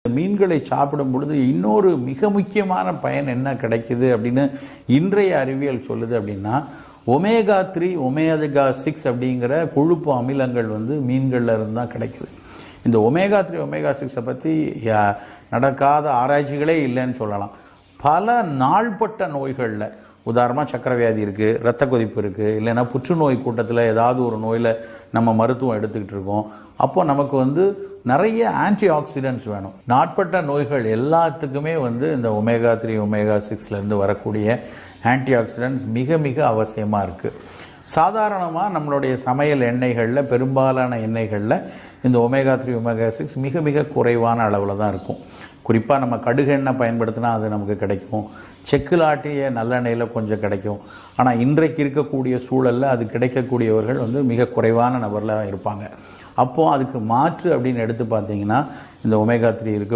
மீன்களை சாப்பிடும் பொழுது இன்னொரு மிக முக்கியமான பயன் என்ன கிடைக்குது அப்படின்னு இன்றைய அறிவியல் சொல்லுது அப்படின்னா, ஒமேகா 3 ஒமேகா 6 அப்படிங்கிற கொழுப்பு அமிலங்கள் மீன்கள்ல இருந்து தான் கிடைக்குது. இந்த ஒமேகா 3 ஒமேகா 6 பற்றி நடக்காத ஆராய்ச்சிகளே இல்லைன்னு சொல்லலாம். பல நாள்பட்ட நோய்களில், உதாரணமாக சக்கரை வியாதி இருக்குது, இரத்த கொதிப்பு இருக்குது, இல்லைன்னா புற்றுநோய் கூட்டத்தில் ஏதாவது ஒரு நோயில் நம்ம மருத்துவம் எடுத்துக்கிட்டு இருக்கோம். அப்போ நமக்கு நிறைய ஆன்டி ஆக்சிடென்ட்ஸ் வேணும். நாட்பட்ட நோய்கள் எல்லாத்துக்குமே இந்த ஒமேகா 3 ஒமேகா 6லேருந்து வரக்கூடிய ஆன்டி ஆக்சிடென்ட்ஸ் மிக மிக அவசியமாக இருக்குது. சாதாரணமாக நம்மளுடைய சமையல் எண்ணெய்களில், பெரும்பாலான எண்ணெய்களில் இந்த ஒமேகா 3 ஒமேகா 6 மிக மிக குறைவான அளவில் தான் இருக்கும். குறிப்பாக நம்ம கடுகு எண்ணெய் பயன்படுத்தினா அது நமக்கு கிடைக்கும். செக்கில் ஆட்டிய நல்லெண்ணெயில் கொஞ்சம் கிடைக்கும். ஆனால் இன்றைக்கு இருக்கக்கூடிய சூழலில் அது கிடைக்கக்கூடியவர்கள் மிக குறைவான நபரில் இருப்பாங்க. அப்போது அதுக்கு மாற்று அப்படின்னு எடுத்து பார்த்தீங்கன்னா இந்த ஒமேகா 3 இருக்க